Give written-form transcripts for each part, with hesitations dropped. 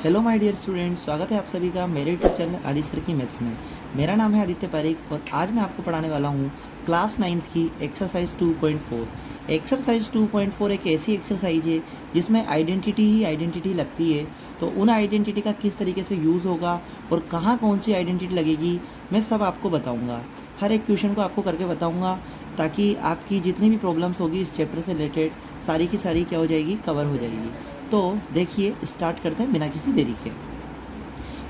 Hello my dear student, स्वागत है आप सभी का मेरे यूट्यूब चैनल आदि सर की मैथ्स में। मेरा नाम है आदित्य पारिक और आज मैं आपको पढ़ाने वाला हूँ क्लास 9th की एक्सरसाइज 2.4। एक्सरसाइज 2.4 एक ऐसी एक्सरसाइज है जिसमें आइडेंटिटी ही आइडेंटिटी लगती है। तो उन आइडेंटिटी का किस तरीके से यूज़ होगा और कहाँ कौन सी आइडेंटिटी लगेगी मैं सब आपको बताऊँगा। हर एक क्वेश्चन को आपको करके बताऊँगा ताकि आपकी जितनी भी प्रॉब्लम्स होगी इस चैप्टर से रिलेटेड सारी की सारी क्या हो जाएगी, कवर हो जाएगी। तो देखिए स्टार्ट करते हैं बिना किसी देरी के।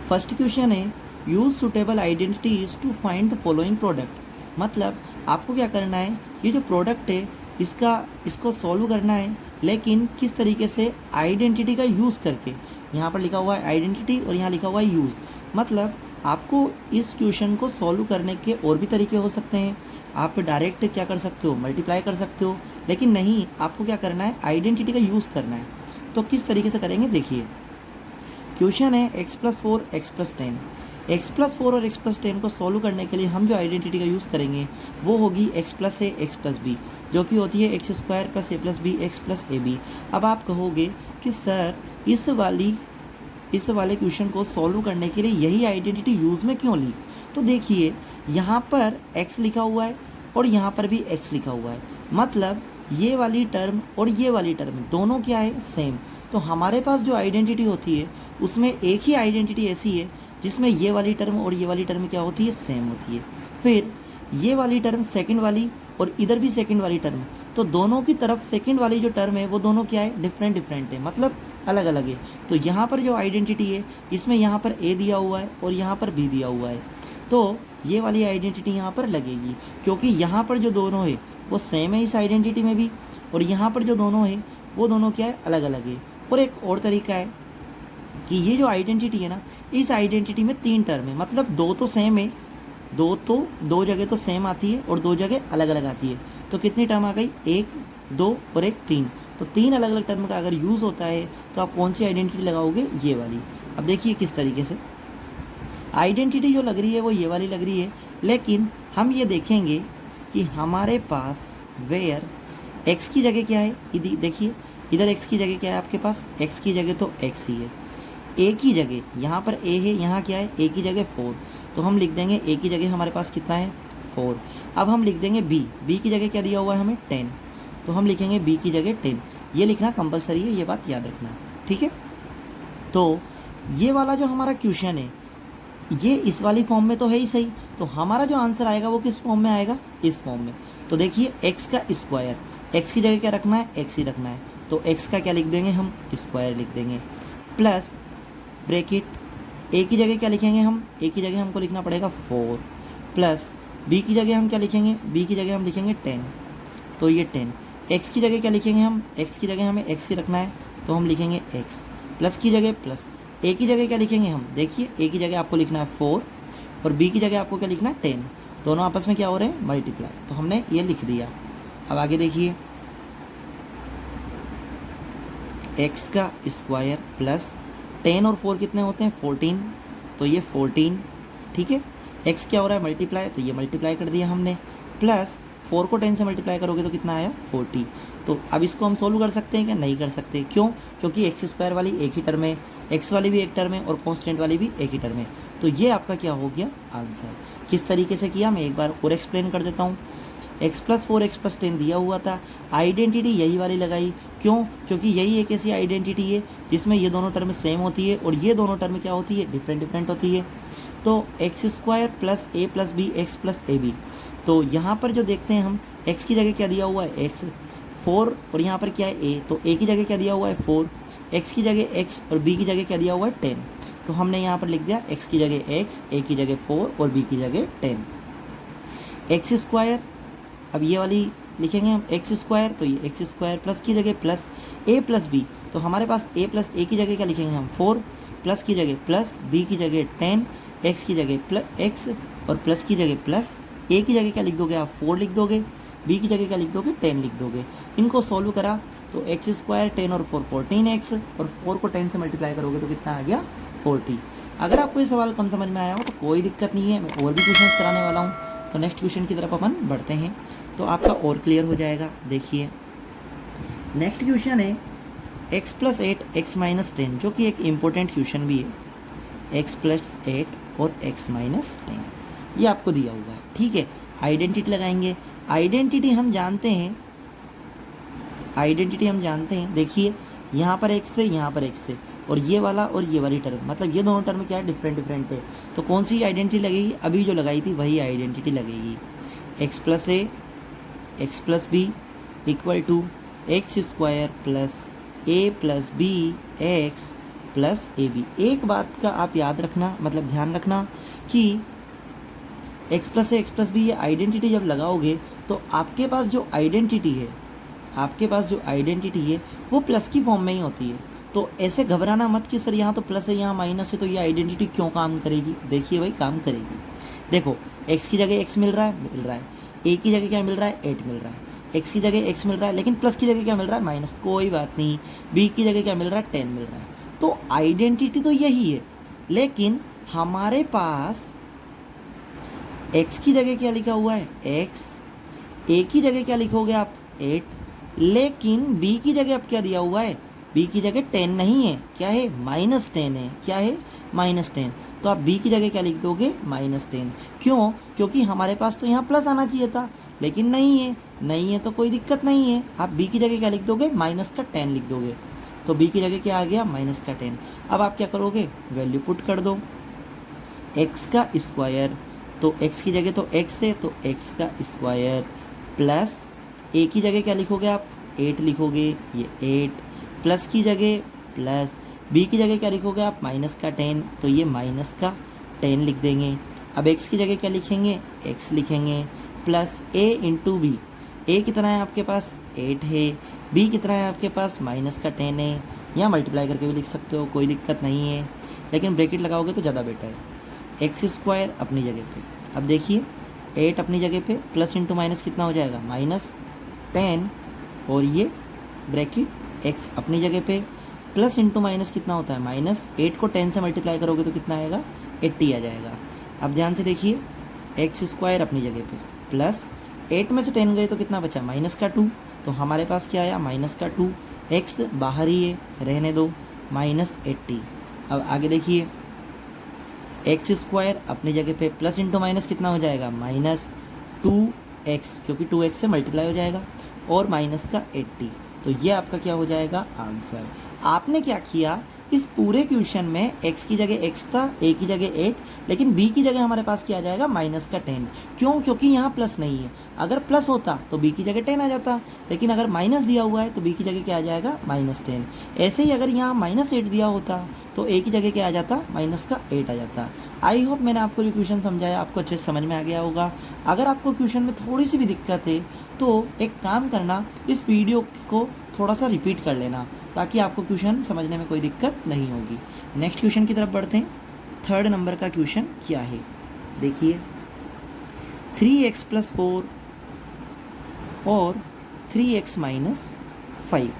फर्स्ट क्वेश्चन है use suitable identities to find the following product. मतलब आपको क्या करना है, ये जो प्रोडक्ट है इसको सॉल्व करना है, लेकिन किस तरीके से आइडेंटिटी का यूज़ करके। यहाँ पर लिखा हुआ है आइडेंटिटी और यहाँ लिखा हुआ है यूज़। मतलब आपको इस क्वेश्चन को सॉल्व करने के और भी तरीके हो सकते हैं। आप डायरेक्ट क्या कर सकते हो, मल्टीप्लाई कर सकते हो, लेकिन नहीं, आपको क्या करना है, आइडेंटिटी का यूज़ करना है। तो किस तरीके से करेंगे देखिए। क्वेश्चन है x+4 x+10। x+4 और x+10 को सॉल्व करने के लिए हम जो आइडेंटिटी का यूज़ करेंगे वो होगी x+a x+b, जो कि होती है x² + a+b x+ab। अब आप कहोगे कि सर इस वाले क्वेश्चन को सॉल्व करने के लिए यही आइडेंटिटी यूज़ में क्यों ली। तो देखिए यहाँ पर x लिखा हुआ है और यहाँ पर भी x लिखा हुआ है। मतलब ये वाली टर्म और ये वाली टर्म दोनों क्या है, सेम। तो हमारे पास जो आइडेंटिटी होती है उसमें एक ही आइडेंटिटी ऐसी है जिसमें ये वाली टर्म और ये वाली टर्म क्या होती है, सेम होती है। फिर ये वाली टर्म सेकंड वाली और इधर भी सेकंड वाली टर्म, तो दोनों की तरफ सेकंड वाली जो टर्म है वो दोनों क्या है, डिफरेंट है, मतलब अलग अलग है। तो यहाँ पर जो आइडेंटिटी है इसमें यहाँ पर a दिया हुआ है और यहाँ पर b दिया हुआ है, तो ये वाली आइडेंटिटी यहाँ पर लगेगी, क्योंकि यहाँ पर जो दोनों है वो सेम है इस आइडेंटिटी में भी, और यहाँ पर जो दोनों है वो दोनों क्या है, अलग अलग है। और एक और तरीका है कि ये जो आइडेंटिटी है ना, इस आइडेंटिटी में 3 टर्म है, मतलब दो तो सेम है, दो जगह तो सेम आती है और 2 जगह अलग अलग आती है। तो कितनी टर्म आ गई, 1 2 और 1 3। तो 3 अलग अलग टर्म का अगर यूज़ होता है तो आप कौन सी आइडेंटिटी लगाओगे, ये वाली। अब देखिए किस तरीके से आइडेंटिटी जो लग रही है वो ये वाली लग रही है, लेकिन हम ये देखेंगे कि हमारे पास वेयर x की जगह क्या है, देखिए इधर x की जगह क्या है आपके पास, x की जगह तो x ही है। a की जगह यहाँ पर a है, यहाँ क्या है, a की जगह 4, तो हम लिख देंगे a की जगह हमारे पास कितना है, 4। अब हम लिख देंगे b की जगह क्या दिया हुआ है हमें, 10, तो हम लिखेंगे b की जगह 10। ये लिखना कंपलसरी है, ये बात याद रखना, ठीक है। तो ये वाला जो हमारा क्वेश्चन है ये इस वाली फॉर्म में तो है ही सही, तो हमारा जो आंसर आएगा वो किस फॉर्म में आएगा, इस फॉर्म में। तो देखिए x का स्क्वायर, x की जगह क्या रखना है, x ही रखना है, तो x का क्या लिख देंगे हम, स्क्वायर लिख देंगे, प्लस ब्रैकेट a की जगह क्या लिखेंगे हम, a की जगह हमको लिखना पड़ेगा 4, प्लस b की जगह हम क्या लिखेंगे, b की जगह हम लिखेंगे 10, तो ये 10। x की जगह क्या लिखेंगे हम, x की जगह हमें x ही रखना है, तो हम लिखेंगे x, प्लस की जगह प्लस, a की जगह क्या लिखेंगे हम, देखिए a की जगह आपको लिखना है 4 और b की जगह आपको क्या लिखना है 10, दोनों आपस में क्या हो रहे हैं, मल्टीप्लाई, तो हमने ये लिख दिया। अब आगे देखिए x का स्क्वायर प्लस 10 और 4 कितने होते हैं, 14, तो ये 14, ठीक है। x क्या हो रहा है, मल्टीप्लाई, तो ये मल्टीप्लाई कर दिया हमने, प्लस 4 को 10 से मल्टीप्लाई करोगे तो कितना आया, 40। तो अब इसको हम सोल्व कर सकते हैं क्या, नहीं कर सकते, क्यों, क्योंकि x² वाली एक ही टर्म है, x वाली भी एक टर्म है और कांस्टेंट वाली भी एक ही टर्म है। तो ये आपका क्या हो गया, आंसर। किस तरीके से किया मैं एक बार और एक्सप्लेन कर देता हूँ। x+4 x+10 दिया हुआ था, आइडेंटिटी यही वाली लगाई, क्यों, क्योंकि यही एक ऐसी आइडेंटिटी है जिसमें ये दोनों टर्म सेम होती है और ये दोनों टर्म क्या होती है, डिफरेंट होती है। तो x² + a + b x+ab, तो यहाँ पर जो देखते हैं हम x की जगह क्या दिया हुआ है, x 4 और यहाँ पर क्या है a, तो a की जगह क्या दिया हुआ है 4, x की जगह x और b की जगह क्या दिया हुआ है 10, तो हमने यहाँ पर लिख दिया x की जगह x, a की जगह 4 और b की जगह 10। x², अब ये वाली लिखेंगे हम x², तो ये x² प्लस की जगह प्लस a + b, तो हमारे पास a की जगह क्या लिखेंगे हम 4, प्लस की जगह प्लस, b की जगह 10, x की जगह प्लस x और प्लस की जगह प्लस, a की जगह क्या लिख दोगे आप 4 लिख दोगे, b की जगह क्या लिख दोगे 10 लिख दोगे। इनको सॉल्व करा तो x² 10 और 4 14x और 4 को 10 से मल्टीप्लाई करोगे तो कितना आ गया, 40। अगर आपको ये सवाल कम समझ में आया हो तो कोई दिक्कत नहीं है, मैं और भी क्वेश्चन कराने वाला हूँ। तो नेक्स्ट क्वेश्चन की तरफ अपन बढ़ते हैं तो आपका और क्लियर हो जाएगा। देखिए नेक्स्ट क्वेश्चन है x प्लस 8 x माइनस 10, जो कि एक इम्पोर्टेंट क्वेश्चन भी है। x प्लस 8 और x माइनस 10 ये आपको दिया हुआ है, ठीक है। आइडेंटिटी लगाएंगे। आइडेंटिटी हम जानते हैं, देखिए यहाँ पर x है, यहाँ पर x है, और ये वाला और ये वाली टर्म, मतलब ये दोनों टर्म क्या है, डिफरेंट है। तो कौन सी आइडेंटिटी लगेगी, अभी जो लगाई थी वही आइडेंटिटी लगेगी। x plus a x plus b equal to x square plus a plus B x plus A B. एक बात का आप याद रखना, मतलब ध्यान रखना कि x plus a x plus B ये आइडेंटिटी जब लगाओगे तो आपके पास जो आइडेंटिटी है वो प्लस की फॉर्म में ही होती है। तो ऐसे घबराना मत कि सर यहाँ तो प्लस है यहाँ माइनस है तो ये आइडेंटिटी क्यों काम करेगी। देखिए भाई काम करेगी। देखो x की जगह x मिल रहा है, a की जगह क्या मिल रहा है, 8 मिल रहा है, x की जगह x मिल रहा है, लेकिन प्लस की जगह क्या मिल रहा है, माइनस, कोई बात नहीं। b की जगह क्या मिल रहा है, 10 मिल रहा है। तो आइडेंटिटी तो यही है, लेकिन हमारे पास x की जगह क्या लिखा हुआ है, x, a की जगह क्या लिखोगे आप, 8, लेकिन b की जगह अब क्या दिया हुआ है, b की जगह 10 नहीं है, क्या है, -10 है। क्या है, -10। तो आप b की जगह क्या लिख दोगे, -10। क्यों, क्योंकि हमारे पास तो यहाँ प्लस आना चाहिए था, लेकिन नहीं है तो कोई दिक्कत नहीं है। आप b की जगह क्या लिख दोगे, -10 लिख दोगे। तो b की जगह क्या आ गया, -10। अब आप क्या करोगे, वैल्यू पुट कर दो, x का स्क्वायर, तो x की जगह तो x है तो x का स्क्वायर प्लस a की जगह क्या लिखोगे आप, 8 लिखोगे, ये 8 प्लस की जगह प्लस b की जगह क्या लिखोगे आप, -10, तो ये -10 लिख देंगे। अब x की जगह क्या लिखेंगे, x लिखेंगे plus a into B. a कितना है आपके पास, 8 है, b कितना है आपके पास, -10 है। यहाँ मल्टीप्लाई करके भी लिख सकते हो, कोई दिक्कत नहीं है, लेकिन ब्रैकेट लगाओगे तो ज़्यादा बेटर है। एक्स स्क्वायर अपनी जगह पे, अब देखिए 8 अपनी जगह पे, प्लस इंटू माइनस कितना हो जाएगा, -10, और ये ब्रैकेट x अपनी जगह पे, प्लस इंटू माइनस कितना होता है, -8 को 10 से मल्टीप्लाई करोगे तो कितना आएगा, 80 आ जाएगा। अब ध्यान से देखिए, एक्स स्क्वायर अपनी जगह पे प्लस 8 में से 10 गए तो कितना बचा, -2, तो हमारे पास क्या आया, -2, x बाहर ही है, रहने दो, -80। अब आगे देखिए, एक्स स्क्वायर अपनी जगह पे प्लस इंटू माइनस कितना हो जाएगा, -2x, क्योंकि 2x से मल्टीप्लाई हो जाएगा, और माइनस का 80। तो ये आपका क्या हो जाएगा, आंसर। आपने क्या किया, इस पूरे क्वेश्चन में x की जगह x था, a की जगह 8, लेकिन b की जगह हमारे पास क्या आ जाएगा, -10। क्यों, क्योंकि यहाँ प्लस नहीं है। अगर प्लस होता तो b की जगह 10 आ जाता, लेकिन अगर माइनस दिया हुआ है तो b की जगह क्या आ जाएगा, -10। ऐसे ही अगर यहाँ -8 दिया होता तो a की जगह क्या आ जाता, -8 आ जाता। आई होप मैंने आपको जो क्वेश्चन समझाया आपको अच्छे से समझ में आ गया होगा। अगर आपको क्वेश्चन में थोड़ी सी भी दिक्कत है तो एक काम करना, इस वीडियो को थोड़ा सा रिपीट कर लेना, ताकि आपको क्वेश्चन समझने में कोई दिक्कत नहीं होगी। नेक्स्ट क्वेश्चन की तरफ बढ़ते हैं। 3rd नंबर का क्वेश्चन क्या है, देखिए 3x + 4 और 3x - 5,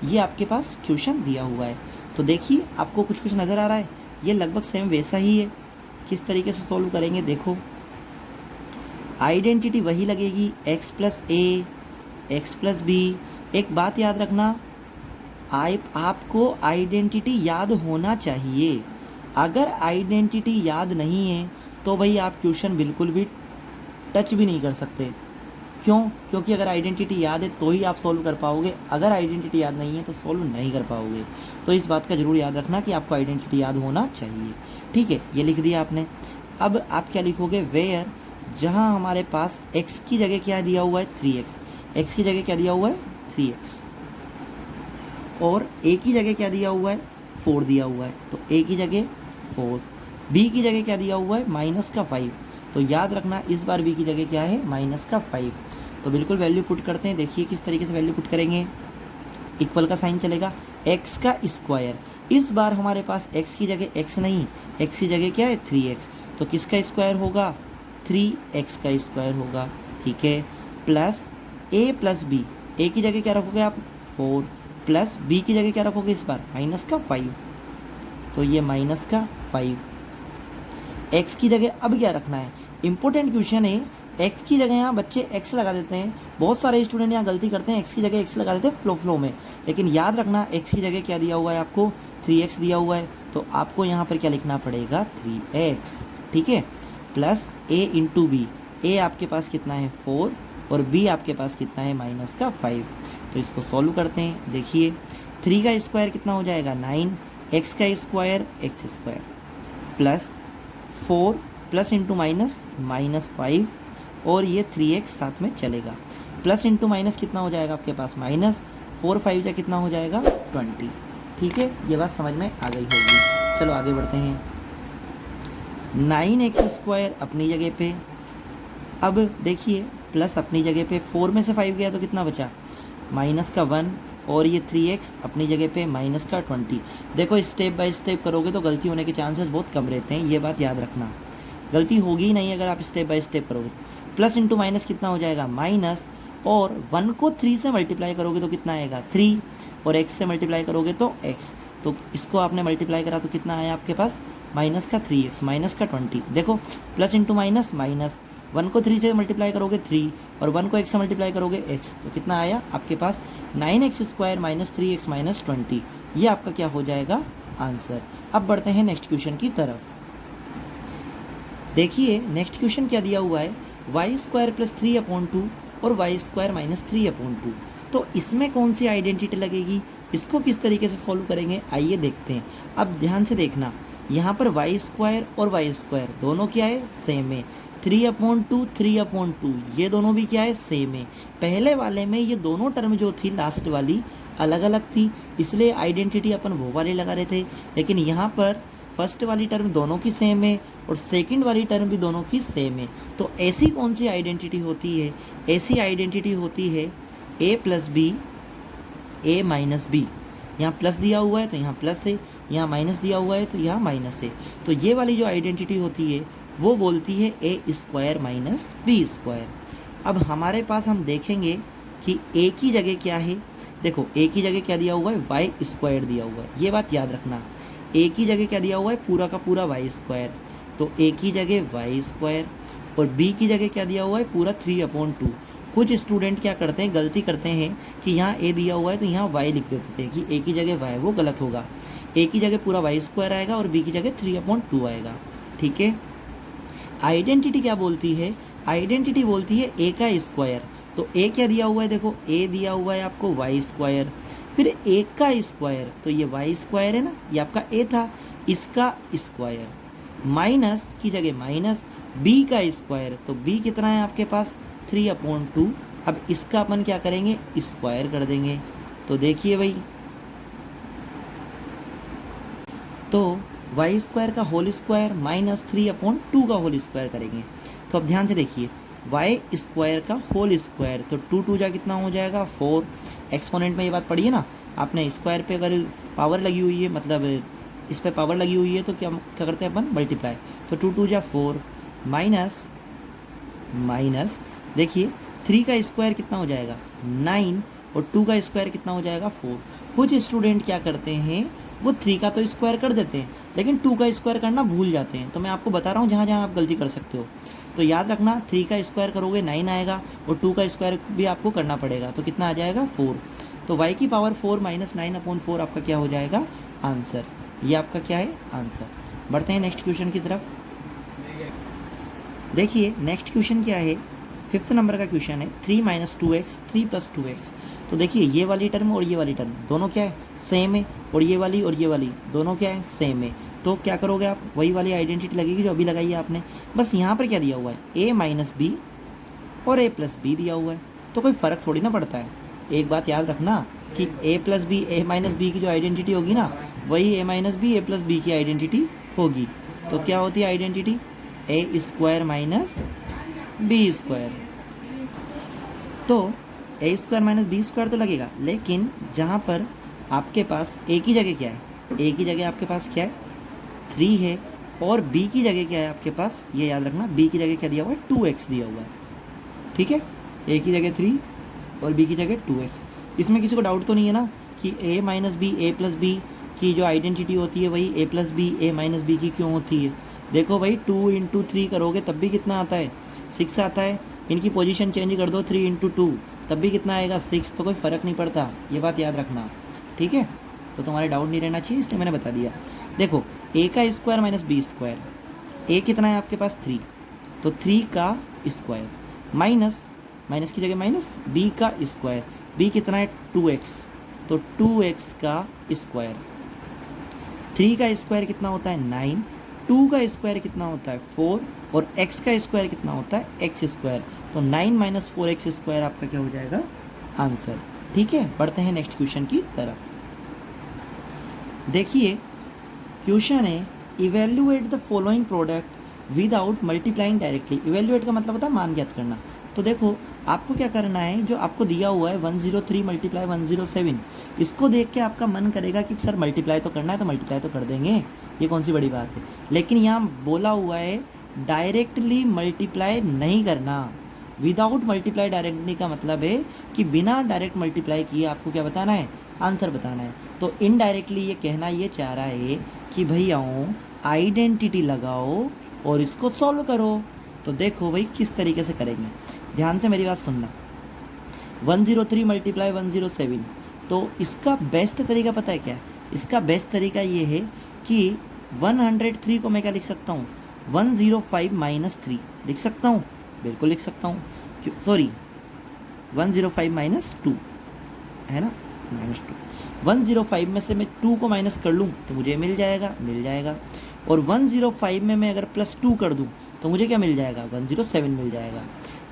ये आपके पास क्वेश्चन दिया हुआ है। तो देखिए आपको कुछ कुछ नज़र आ रहा है, ये लगभग सेम वैसा ही है। किस तरीके से सॉल्व करेंगे, देखो आइडेंटिटी वही लगेगी, x + a x + b। एक बात याद रखना, आपको आइडेंटिटी याद होना चाहिए। अगर आइडेंटिटी याद नहीं है तो भाई आप क्वेश्चन बिल्कुल भी टच भी नहीं कर सकते। क्यों, क्योंकि अगर आइडेंटिटी याद है तो ही आप सॉल्व कर पाओगे, अगर आइडेंटिटी याद नहीं है तो सॉल्व नहीं कर पाओगे। तो इस बात का ज़रूर याद रखना कि आपको आइडेंटिटी याद होना चाहिए, ठीक है। ये लिख दिया आपने। अब आप क्या लिखोगे, वेयर, जहाँ हमारे पास x की जगह क्या दिया हुआ है, 3x, x की जगह क्या दिया हुआ है, 3x, और a की जगह क्या दिया हुआ है, 4 दिया हुआ है, तो a की जगह 4, b की जगह क्या दिया हुआ है, -5। तो याद रखना इस बार b की जगह क्या है, -5। तो बिल्कुल वैल्यू पुट करते हैं। देखिए किस तरीके से वैल्यू पुट करेंगे, इक्वल का साइन चलेगा, x का स्क्वायर, इस बार हमारे पास x की जगह x नहीं, x की जगह क्या है, 3x, तो किसका स्क्वायर होगा, 3x का स्क्वायर होगा, ठीक है, प्लस a + b, a की जगह क्या रखोगे आप, 4, प्लस b की जगह क्या रखोगे इस बार, -5, तो ये -5। x की जगह अब क्या रखना है, इंपॉर्टेंट क्वेश्चन है, एक्स की जगह यहाँ बच्चे एक्स लगा देते हैं, बहुत सारे स्टूडेंट यहाँ गलती करते हैं, एक्स की जगह एक्स लगा देते हैं फ्लो में, लेकिन याद रखना एक्स की जगह क्या दिया हुआ है आपको, 3x दिया हुआ है, तो आपको यहाँ पर क्या लिखना पड़ेगा, 3x, ठीक है, प्लस a इंटू बी, ए आपके पास कितना है 4 और b आपके पास कितना है माइनस का 5। तो इसको सॉल्व करते हैं, देखिए 3 का स्क्वायर कितना हो जाएगा 9, x का square x square, plus 4 plus into minus minus 5 और ये 3x साथ में चलेगा, प्लस इंटू माइनस कितना हो जाएगा आपके पास माइनस, 4 5 या कितना हो जाएगा 20। ठीक है, ये बात समझ में आ गई होगी। चलो आगे बढ़ते हैं। 9x स्क्वायर अपनी जगह पे, अब देखिए प्लस अपनी जगह पे, 4 में से 5 गया तो कितना बचा, माइनस का 1 और ये 3x अपनी जगह पे माइनस का 20। देखो स्टेप बाय स्टेप करोगे तो गलती होने के चांसेस बहुत कम रहते हैं, ये बात याद रखना, गलती होगी ही नहीं अगर आप स्टेप बाय स्टेप करोगे तो। प्लस इंटू माइनस कितना हो जाएगा माइनस, और 1 को 3 से मल्टीप्लाई करोगे तो कितना आएगा 3, और x से मल्टीप्लाई करोगे तो x, तो इसको आपने मल्टीप्लाई करा तो कितना आया आपके पास माइनस का 3x माइनस का 20। देखो प्लस इंटू माइनस माइनस, 1 को 3 से मल्टीप्लाई करोगे 3 और 1 को x से मल्टीप्लाई करोगे x, तो कितना आया आपके पास 9x square minus 3x minus 20। ये आपका क्या हो जाएगा आंसर। अब बढ़ते हैं नेक्स्ट क्वेश्चन की तरफ। देखिए नेक्स्ट क्वेश्चन क्या दिया हुआ है, वाई स्क्वायर प्लस 3/2 और वाई स्क्वायर माइनस 3/2। तो इसमें कौन सी आइडेंटिटी लगेगी, इसको किस तरीके से सॉल्व करेंगे, आइए देखते हैं। अब ध्यान से देखना, यहाँ पर वाई स्क्वायर और वाई स्क्वायर दोनों क्या है सेम है, 3/2 3/2 ये दोनों भी क्या है सेम है। पहले वाले में ये दोनों टर्म जो थी लास्ट वाली अलग अलग थी, इसलिए आइडेंटिटी अपन वो वाली लगा रहे थे, लेकिन यहाँ पर फर्स्ट वाली टर्म दोनों की सेम है और सेकंड वाली टर्म भी दोनों की सेम है। तो ऐसी कौन सी आइडेंटिटी होती है, ऐसी आइडेंटिटी होती है a plus B a minus B, यहाँ प्लस दिया हुआ है तो यहाँ प्लस है, यहाँ माइनस दिया हुआ है तो यहाँ माइनस है। तो ये वाली जो आइडेंटिटी होती है वो बोलती है a square minus B square. अब हमारे पास हम देखेंगे कि a की जगह क्या है, देखो a की जगह क्या दिया हुआ है वाई स्क्वायर दिया हुआ है, ये बात याद रखना। a की जगह क्या दिया हुआ है पूरा का पूरा वाई स्क्वायर, तो a की जगह वाई स्क्वायर, और b की जगह क्या दिया हुआ है पूरा 3/2। कुछ स्टूडेंट क्या करते हैं, गलती करते हैं कि यहाँ a दिया हुआ है तो यहाँ y लिख देते हैं कि a की जगह y, वो गलत होगा। a की जगह पूरा वाई स्क्वायर आएगा और b की जगह 3/2 आएगा। ठीक है, आइडेंटिटी क्या बोलती है, आइडेंटिटी बोलती है a का स्क्वायर। तो a क्या दिया हुआ है, देखो a दिया हुआ है आपको वाई स्क्वायर, फिर a का स्क्वायर, तो ये वाई स्क्वायर है ना, ये आपका a था, इसका स्क्वायर, माइनस की जगह माइनस b का स्क्वायर, तो b कितना है आपके पास 3/2। अब इसका अपन क्या करेंगे स्क्वायर कर देंगे, तो देखिए भाई, तो वाई स्क्वायर का होल स्क्वायर माइनस 3/2 का होल स्क्वायर करेंगे। तो अब ध्यान से देखिए, वाई स्क्वायर का होल स्क्वायर, तो 2 2 जा कितना हो जाएगा 4। एक्सपोनेंट में ये बात पढ़ी है ना आपने, स्क्वायर पे अगर पावर लगी हुई है, मतलब इस पे पावर लगी हुई है तो क्या क्या करते हैं अपन मल्टीप्लाई, तो 2 2 जा 4 माइनस माइनस, देखिए 3 का स्क्वायर कितना हो जाएगा 9 और 2 का स्क्वायर कितना हो जाएगा 4। कुछ स्टूडेंट क्या करते हैं, वो 3 का तो स्क्वायर कर देते हैं लेकिन 2 का स्क्वायर करना भूल जाते हैं। तो मैं आपको बता रहा हूँ जहाँ जहाँ आप गलती कर सकते हो। तो याद रखना 3 का स्क्वायर करोगे 9 आएगा और 2 का स्क्वायर भी आपको करना पड़ेगा, तो कितना आ जाएगा 4। तो y की पावर 4 माइनस 9/4 आपका क्या हो जाएगा आंसर। ये आपका क्या है आंसर। बढ़ते हैं नेक्स्ट क्वेश्चन की तरफ। देखिए नेक्स्ट क्वेश्चन क्या है, 5th नंबर का क्वेश्चन है 3 - 2x 3 + 2x। तो देखिए ये वाली टर्म और ये वाली टर्म दोनों क्या है सेम है, और ये वाली दोनों क्या है सेम है। तो क्या करोगे आप, वही वाली आइडेंटिटी लगेगी जो अभी लगाई है आपने, बस यहाँ पर क्या दिया हुआ है a - b और a + b दिया हुआ है, तो कोई फ़र्क थोड़ी ना पड़ता है। एक बात याद रखना कि a + b a - b की जो आइडेंटिटी होगी ना, वही a - b a + b की आइडेंटिटी होगी। तो क्या होती है identity a square minus b square. तो a square minus B square तो लगेगा, लेकिन जहाँ पर आपके पास a की जगह क्या है, a की जगह आपके पास क्या है 3 है, और b की जगह क्या है आपके पास, ये याद रखना b की जगह क्या दिया हुआ है 2x दिया हुआ है। ठीक है, a की जगह 3 और b की जगह 2x। इसमें किसी को डाउट तो नहीं है ना कि a - b a + b की जो आइडेंटिटी होती है वही a + b a - b की क्यों होती है। देखो भाई 2 इंटू 3 करोगे तब भी कितना आता है 6 आता है। इनकी पोजीशन चेंज कर दो 3 इंटू 2 तब भी कितना आएगा 6। तो कोई फ़र्क नहीं पड़ता, ये बात याद रखना, ठीक है। तो तुम्हारे डाउट नहीं रहना चाहिए इसलिए मैंने बता दिया। देखो a का square minus B square, a कितना है आपके पास 3, तो 3 का स्क्वायर माइनस माइनस की जगह माइनस b का स्क्वायर, b कितना है 2x, तो 2x का स्क्वायर। 3 का स्क्वायर कितना होता है 9, 2 का स्क्वायर कितना होता है 4 और x का स्क्वायर कितना होता है x स्क्वायर। तो 9 माइनस 4x स्क्वायर आपका क्या हो जाएगा आंसर, ठीक है। बढ़ते हैं नेक्स्ट क्वेश्चन की तरफ। देखिए क्वेश्चन है evaluate the following product without multiplying directly. Evaluate का मतलब होता है मान ज्ञात करना। तो देखो आपको क्या करना है, जो आपको दिया हुआ है 103 मल्टीप्लाई 107, इसको देख के आपका मन करेगा कि सर मल्टीप्लाई तो करना है तो मल्टीप्लाई तो कर देंगे, ये कौन सी बड़ी बात है। लेकिन यहाँ बोला हुआ है डायरेक्टली मल्टीप्लाई नहीं करना। विदाउट मल्टीप्लाई डायरेक्टली का मतलब है कि बिना डायरेक्ट मल्टीप्लाई किए आपको क्या बताना है, आंसर बताना है। तो इनडायरेक्टली ये कहना ये चाह रहा है कि भैयाओं आइडेंटिटी लगाओ और इसको सॉल्व करो। तो देखो भाई किस तरीके से करेंगे, ध्यान से मेरी बात सुनना। 103 मल्टीप्लाई 107, तो इसका बेस्ट तरीका पता है क्या, इसका बेस्ट तरीका ये है कि 103 को मैं क्या लिख सकता हूँ 105 माइनस 3 लिख सकता हूँ, बिल्कुल लिख सकता हूँ। सॉरी 105 माइनस 2 है ना, माइनस 2। 105 में से मैं 2 को माइनस कर लूँ तो मुझे मिल जाएगा। और 105 में मैं अगर प्लस 2 कर दूँ तो मुझे क्या मिल जाएगा 107 मिल जाएगा।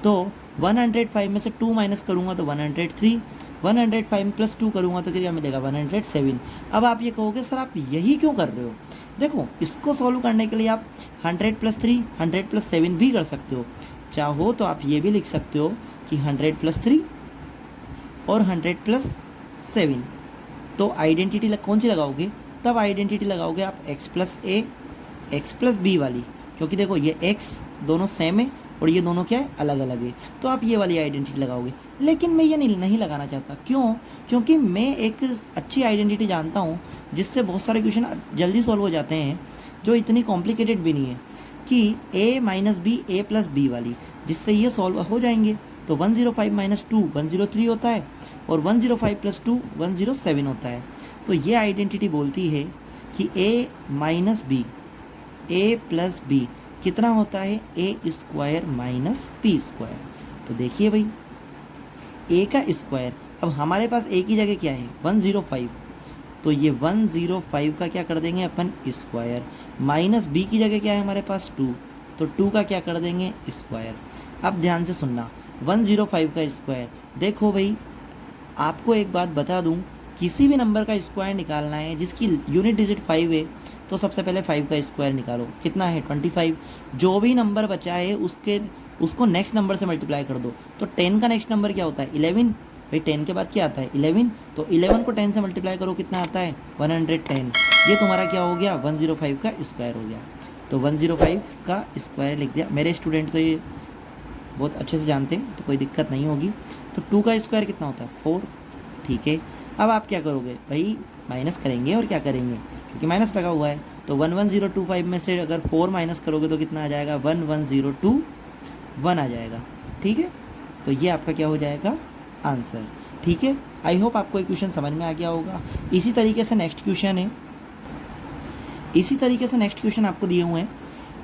तो 105 में से 2 माइनस करूँगा तो 103, 105 में प्लस 2 करूँगा तो क्या मिलेगा 107। अब आप ये कहोगे सर आप यही क्यों कर रहे हो। देखो इसको सॉल्व करने के लिए आप 100 प्लस 3 100 प्लस 7 भी कर सकते हो। चाहो तो आप ये भी लिख सकते हो कि 100 प्लस 3 और 100 प्लस 7। तो आइडेंटिटी कौन सी लगाओगे, तब आइडेंटिटी लगाओगे आप x प्लस ए एक्स प्लस बी वाली, क्योंकि देखो ये x दोनों सेम है और ये दोनों क्या है अलग अलग है। तो आप ये वाली आइडेंटिटी लगाओगे। लेकिन मैं ये नहीं लगाना चाहता, क्यों, क्योंकि मैं एक अच्छी आइडेंटिटी जानता हूँ जिससे बहुत सारे क्वेश्चन जल्दी सॉल्व हो जाते हैं, जो इतनी कॉम्प्लिकेटेड भी नहीं है, कि a minus B A plus B वाली, जिससे ये सॉल्व हो जाएंगे। तो 105 माइनस 2 103 होता है और 105 प्लस 2 107 होता है। तो ये आइडेंटिटी बोलती है कि a minus B A plus B कितना होता है A square minus B square. तो देखिए भाई a का स्क्वायर, अब हमारे पास a की जगह क्या है 105, तो ये 105 का क्या कर देंगे अपन स्क्वायर, माइनस b की जगह क्या है हमारे पास 2, तो 2 का क्या कर देंगे स्क्वायर। अब ध्यान से सुनना 105 का स्क्वायर। देखो भाई आपको एक बात बता दूं, किसी भी नंबर का स्क्वायर निकालना है जिसकी यूनिट डिजिट 5 है तो सबसे पहले 5 का स्क्वायर निकालो, कितना है 25। जो भी नंबर बचा है उसको नेक्स्ट नंबर से मल्टीप्लाई कर दो। तो 10 का नेक्स्ट नंबर क्या होता है 11, भाई 10 के बाद क्या आता है 11, तो 11 को 10 से मल्टीप्लाई करो कितना आता है 110। ये तुम्हारा क्या हो गया 105 का स्क्वायर हो गया। तो 105 का स्क्वायर लिख दिया। मेरे स्टूडेंट तो ये बहुत अच्छे से जानते हैं तो कोई दिक्कत नहीं होगी। तो 2 का स्क्वायर कितना होता है 4, ठीक है। अब आप क्या करोगे भाई माइनस करेंगे और क्या करेंगे, क्योंकि माइनस लगा हुआ है। तो 11025 में से अगर 4 माइनस करोगे तो कितना आ जाएगा 11021 आ जाएगा, ठीक है। तो ये आपका क्या हो जाएगा आंसर, ठीक है। आई होप आपको ये क्वेश्चन समझ में आ गया होगा। इसी तरीके से नेक्स्ट क्वेश्चन आपको दिए हुए हैं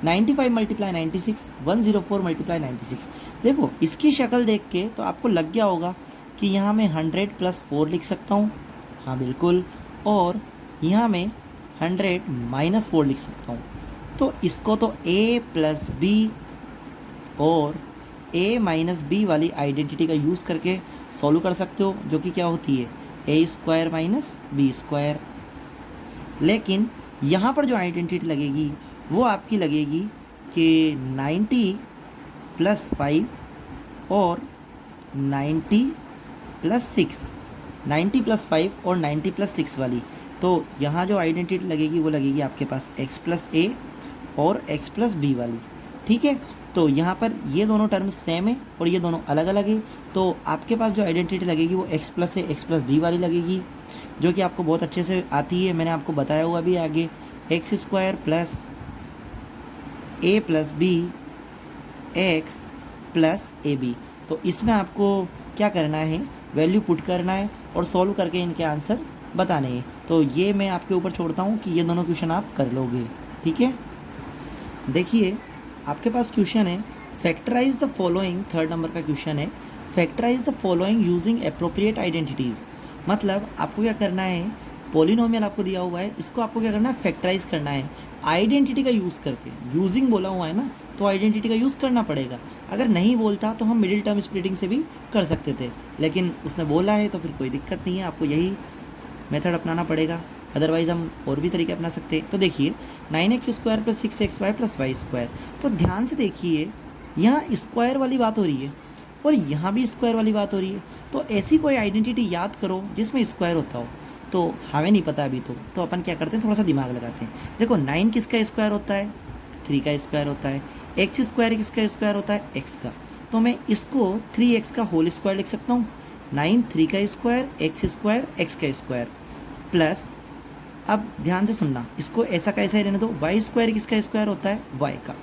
95 मल्टीप्लाई 96, 104 मल्टीप्लाई 96। देखो इसकी शक्ल देख के तो आपको लग गया होगा कि यहाँ मैं 100 प्लस 4 लिख सकता हूँ, हाँ बिल्कुल, और यहाँ मैं 100 माइनस 4 लिख सकता हूँ। तो इसको तो a प्लस बी और a माइनस बी वाली आइडेंटिटी का यूज़ करके सॉल्व कर सकते हो, जो कि क्या होती है a square minus B square. लेकिन यहाँ पर जो आइडेंटिटी लगेगी वो आपकी लगेगी कि 90 प्लस 5 और 90 प्लस 6, 90 प्लस 5 और 90 प्लस 6 वाली। तो यहाँ जो आइडेंटिटी लगेगी वो लगेगी आपके पास x प्लस ए और x प्लस बी वाली, ठीक है। तो यहाँ पर ये दोनों टर्म्स सेम है और ये दोनों अलग अलग है। तो आपके पास जो आइडेंटिटी लगेगी वो x प्लस ए एक्स प्लस बी वाली लगेगी, जो कि आपको बहुत अच्छे से आती है। मैंने आपको बताया हुआ भी आगे x square plus A plus B x plus A B. तो इसमें आपको क्या करना है, वैल्यू पुट करना है और सॉल्व करके इनके आंसर बताने हैं। तो ये मैं आपके ऊपर छोड़ता हूँ कि ये दोनों क्वेश्चन आप कर लोगे, ठीक है। देखिए आपके पास क्वेश्चन है, factorise the following, 3rd number का क्वेश्चन है, factorise the following using appropriate identities. मतलब आपको क्या करना है, पॉलिनोमियल आपको दिया हुआ है, इसको आपको क्या करना है, फैक्टराइज करना है आइडेंटिटी का यूज़ करके। यूजिंग बोला हुआ है ना, तो आइडेंटिटी का यूज़ करना पड़ेगा। अगर नहीं बोलता तो हम मिडिल टर्म स्प्लिटिंग से भी कर सकते थे, लेकिन उसने बोला है तो फिर कोई दिक्कत नहीं है, आपको यही मेथड अपनाना पड़ेगा। अदरवाइज़ हम और भी तरीके अपना सकते हैं। तो देखिए 9x² + 6xy + y²। तो ध्यान से देखिए, यहाँ स्क्वायर वाली बात हो रही है और यहाँ भी स्क्वायर वाली बात हो रही है। तो ऐसी कोई आइडेंटिटी याद करो जिसमें स्क्वायर होता हो। तो हमें नहीं पता अभी तो अपन क्या करते हैं, थोड़ा सा दिमाग लगाते हैं। देखो 9 किसका स्क्वायर होता है, 3 का स्क्वायर होता है। x² किसका स्क्वायर होता है, x का। तो मैं इसको 3x का होल स्क्वायर लिख सकता हूँ। 9 3 का स्क्वायर, x² x का स्क्वायर प्लस, अब ध्यान से सुनना, इसको ऐसा कैसे रहने दो, y² किसका स्क्वायर होता है, y का।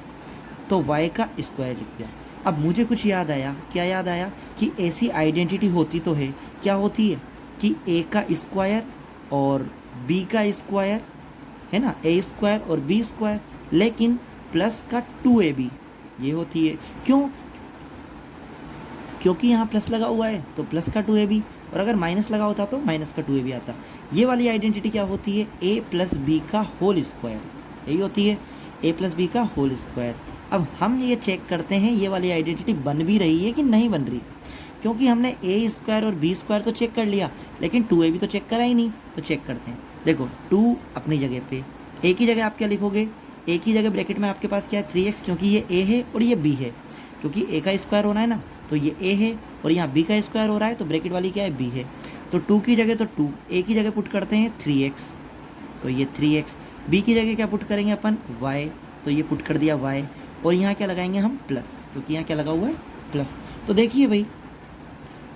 तो y का स्क्वायर लिख दिया। अब मुझे कुछ याद आया, क्या याद आया कि ऐसी आइडेंटिटी होती तो है, क्या होती है कि a का स्क्वायर और b का स्क्वायर है ना, a² और b², लेकिन प्लस का 2ab ये होती है। क्यों, क्योंकि यहाँ प्लस लगा हुआ है तो प्लस का 2ab, और अगर माइनस लगा होता तो माइनस का 2ab आता। ये वाली आइडेंटिटी क्या होती है, a + b का होल स्क्वायर, यही होती है a + b का होल स्क्वायर। अब हम ये चेक करते हैं ये वाली आइडेंटिटी बन भी रही है कि नहीं बन रही, क्योंकि हमने a² और b² तो चेक कर लिया, लेकिन 2ab तो चेक करा ही नहीं। तो चेक करते हैं। देखो 2 अपनी जगह पे, a की जगह आप क्या लिखोगे, a की जगह ब्रैकेट में आपके पास क्या है, 3x, क्योंकि ये a है और ये b है, क्योंकि a का स्क्वायर होना है ना, तो ये a है और यहाँ b का स्क्वायर हो रहा है, तो ब्रैकेट वाली क्या है, b है। तो 2 की जगह तो 2, a की जगह पुट करते हैं 3x, तो ये 3x, b की जगह क्या पुट करेंगे अपन, y, तो ये पुट कर दिया y, और यहाँ क्या लगाएंगे हम, प्लस, क्योंकि यहाँ क्या लगा हुआ है, प्लस। तो देखिए भाई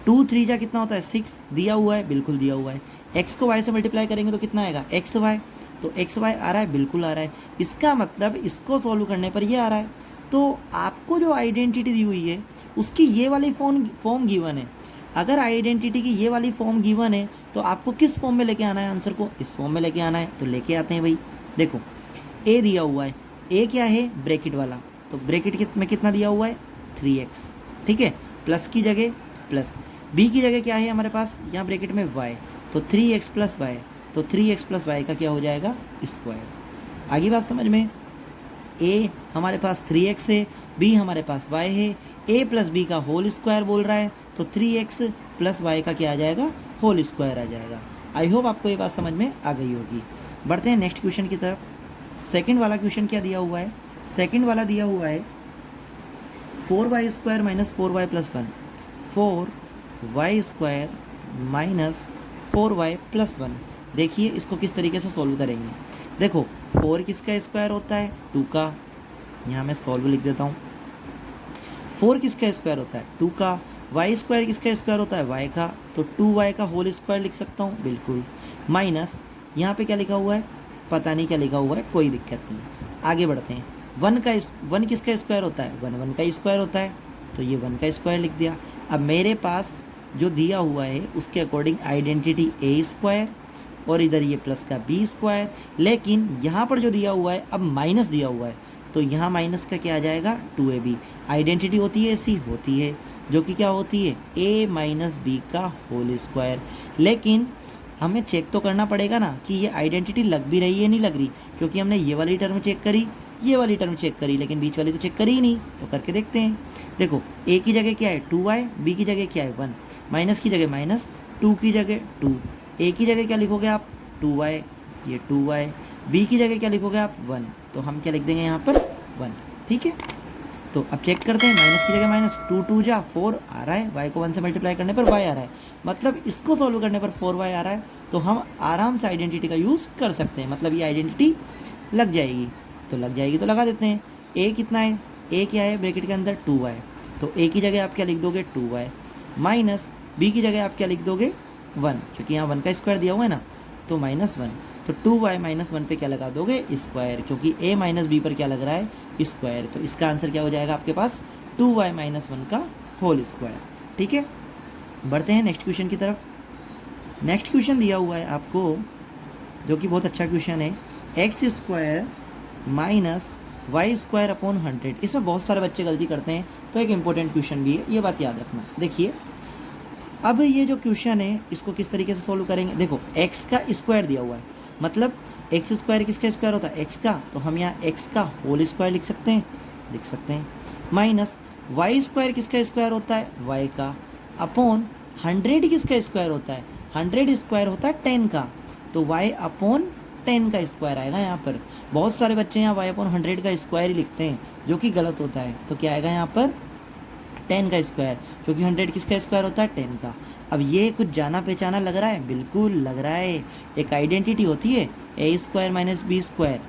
2 3 जा कितना होता है, 6 दिया हुआ है, बिल्कुल दिया हुआ है। x को y से मल्टीप्लाई करेंगे तो कितना आएगा, xy, तो xy आ रहा है, बिल्कुल आ रहा है। इसका मतलब इसको सॉल्व करने पर ये आ रहा है। तो आपको जो आइडेंटिटी दी हुई है उसकी ये वाली फॉर्म गिवन है। अगर आइडेंटिटी की ये वाली फॉर्म गिवन है तो आपको किस फॉर्म में लेके आना है, आंसर को इस फॉर्म में लेके आना है। तो लेके आते हैं भाई। देखो a दिया हुआ है, a क्या है, ब्रैकेट वाला, तो ब्रैकेट में कितना दिया हुआ है, 3x, ठीक है, प्लस की जगह प्लस, b की जगह क्या है हमारे पास, यहाँ ब्रैकेट में y, तो 3x + y, तो 3x + y का क्या हो जाएगा, स्क्वायर। आगे बात समझ में, a हमारे पास 3x है, b हमारे पास y है, a + b का होल स्क्वायर बोल रहा है, तो 3x + y का क्या आ जाएगा, होल स्क्वायर आ जाएगा। आई होप आपको ये बात समझ में आ गई होगी। बढ़ते हैं नेक्स्ट क्वेश्चन की तरफ। सेकंड वाला क्वेश्चन क्या दिया हुआ है, सेकंड वाला दिया हुआ है 4y² - 4y + 1, 4y² - 4y + 1। देखिए इसको किस तरीके से सॉल्व करेंगे। देखो 4 किसका स्क्वायर होता है, 2 का, यहाँ मैं सॉल्व लिख देता हूँ। 4 किसका स्क्वायर होता है, 2 का। y² किसका स्क्वायर होता है, y का, तो 2y का होल स्क्वायर लिख सकता हूँ, बिल्कुल, माइनस यहाँ पे क्या लिखा हुआ है, पता नहीं क्या लिखा हुआ है, कोई दिक्कत नहीं। आगे बढ़ते हैं। 1 किसका स्क्वायर होता है, 1 का स्क्वायर होता है, तो ये 1 का स्क्वायर लिख दिया। अब मेरे पास जो दिया हुआ है उसके अकॉर्डिंग आइडेंटिटी a² और इधर ये प्लस का b², लेकिन यहाँ पर जो दिया हुआ है अब माइनस दिया हुआ है, तो यहाँ माइनस का क्या आ जाएगा, 2ab। आइडेंटिटी होती है ऐसी, होती है, जो कि क्या होती है, a - b का होल स्क्वायर। लेकिन हमें चेक तो करना पड़ेगा ना कि ये आइडेंटिटी लग भी रही है नहीं लग रही, क्योंकि हमने ये वाली टर्म चेक करी, ये वाली टर्म चेक करी, लेकिन बीच वाली तो चेक करी ही नहीं। तो करके देखते हैं। देखो a की जगह क्या है, 2y, b की जगह क्या है, 1, माइनस की जगह माइनस, 2 की जगह 2, a की जगह क्या लिखोगे आप, 2y, ये 2y, b की जगह क्या लिखोगे आप, 1, तो हम क्या लिख देंगे यहाँ पर, 1, ठीक है। तो अब चेक करते हैं, माइनस की जगह माइनस, 2 2 जा 4 आ रहा है, y को 1 से मल्टीप्लाई करने पर y आ रहा है, मतलब इसको सॉल्व करने पर 4y आ रहा है। तो हम आराम से आइडेंटिटी का यूज़ कर सकते हैं, मतलब ये आइडेंटिटी लग जाएगी। तो लग जाएगी तो लगा देते हैं। a कितना है, a क्या है, ब्रैकेट के अंदर 2y, तो a की जगह आप क्या लिख दोगे, 2y, माइनस b की जगह आप क्या लिख दोगे, 1, क्योंकि यहाँ 1 का स्क्वायर दिया हुआ है ना, तो -1, तो 2y माइनस 1 पे क्या लगा दोगे, स्क्वायर, क्योंकि a माइनस बी पर क्या लग रहा है, स्क्वायर। तो इसका आंसर क्या हो जाएगा आपके पास, 2y माइनस 1 का होल स्क्वायर। ठीक है, बढ़ते हैं नेक्स्ट क्वेश्चन की तरफ। नेक्स्ट क्वेश्चन दिया हुआ है आपको, जो कि बहुत अच्छा क्वेश्चन है, x square minus y square upon 100। इसमें बहुत सारे बच्चे गलती करते हैं, तो एक इंपॉर्टेंट क्वेश्चन भी है, ये बात याद रखना। देखिए, अब ये जो क्वेश्चन है इसको किस तरीके से सोल्व करेंगे। देखो, x का स्क्वायर दिया हुआ है, मतलब एक्स स्क्वायर किसका स्क्वायर होता है, x का, तो हम यहाँ x का होल स्क्वायर लिख सकते हैं, माइनस वाई स्क्वायर किसका स्क्वायर होता है, y का, अपॉन 100 किसका स्क्वायर होता है, 100 स्क्वायर होता है 10 का, तो y अपॉन 10 का स्क्वायर आएगा। यहाँ पर बहुत सारे बच्चे यहाँ y अपॉन 100 का स्क्वायर ही लिखते हैं, जो कि गलत होता है। तो क्या आएगा यहाँ पर, 10 का स्क्वायर, क्योंकि 100 किसका स्क्वायर होता है, 10 का। अब ये कुछ जाना पहचाना लग रहा है, बिल्कुल लग रहा है। एक आइडेंटिटी होती है A square minus B square,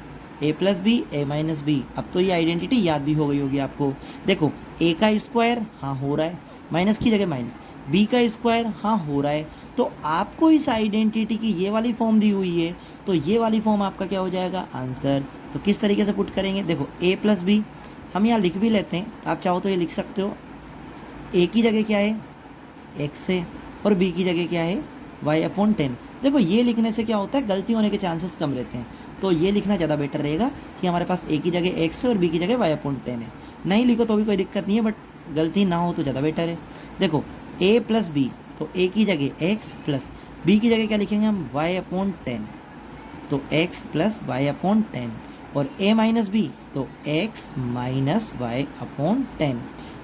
A plus B A minus B. अब तो ये आइडेंटिटी याद भी हो गई होगी आपको। देखो, ए का स्क्वायर हाँ हो रहा है, माइनस की जगह माइनस, बी का स्क्वायर हाँ हो रहा है। तो आपको इस आइडेंटिटी की ये वाली फॉर्म दी हुई है, तो ये वाली फॉर्म आपका क्या हो जाएगा, आंसर। तो किस तरीके से पुट करेंगे, देखो ए प्लस बी हम यहाँ लिख भी लेते हैं, आप चाहो तो ये लिख सकते हो, ए की जगह क्या है, एक्स है, और बी की जगह क्या है, वाई अपॉन 10। देखो, ये लिखने से क्या होता है, गलती होने के चांसेस कम रहते हैं, तो ये लिखना ज़्यादा बेटर रहेगा कि हमारे पास ए की जगह एक्स है और बी की जगह वाई अपॉन 10 है। नहीं लिखो तो भी कोई दिक्कत नहीं है, बट गलती ना हो तो ज़्यादा बेटर है। देखो, ए प्लस बी, तो ए की जगह एक्स प्लस बी की जगह क्या लिखेंगे हम, वाई अपॉन 10, तो एक्स प्लस वाई अपॉन 10, और ए माइनस बी, तो एक्स माइनस वाई अपॉन 10,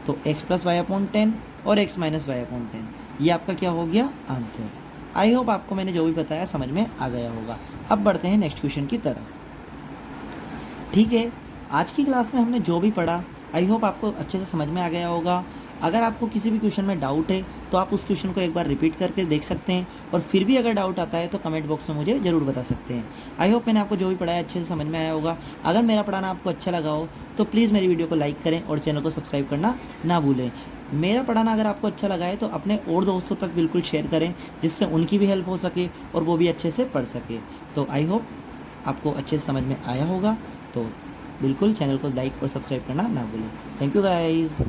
तो x प्लस वाई अपॉन 10 और x माइनस वाई अपॉन 10, ये आपका क्या हो गया, आंसर। आई होप आपको मैंने जो भी बताया समझ में आ गया होगा। अब बढ़ते हैं नेक्स्ट क्वेश्चन की तरफ। ठीक है, आज की क्लास में हमने जो भी पढ़ा, आई होप आपको अच्छे से समझ में आ गया होगा। अगर आपको किसी भी क्वेश्चन में डाउट है तो आप उस क्वेश्चन को एक बार रिपीट करके देख सकते हैं, और फिर भी अगर डाउट आता है तो कमेंट बॉक्स में मुझे ज़रूर बता सकते हैं। आई होप मैंने आपको जो भी पढ़ाया अच्छे से समझ में आया होगा। अगर मेरा पढ़ाना आपको अच्छा लगा हो तो प्लीज़ मेरी वीडियो को लाइक करें और चैनल को सब्सक्राइब करना ना भूलें। मेरा पढ़ाना अगर आपको अच्छा लगा है तो अपने और दोस्तों तक बिल्कुल शेयर करें, जिससे उनकी भी हेल्प हो सके और वो भी अच्छे से पढ़ सके। तो आई होप आपको अच्छे से समझ में आया होगा। तो बिल्कुल चैनल को लाइक और सब्सक्राइब करना ना भूलें। Thank you guys.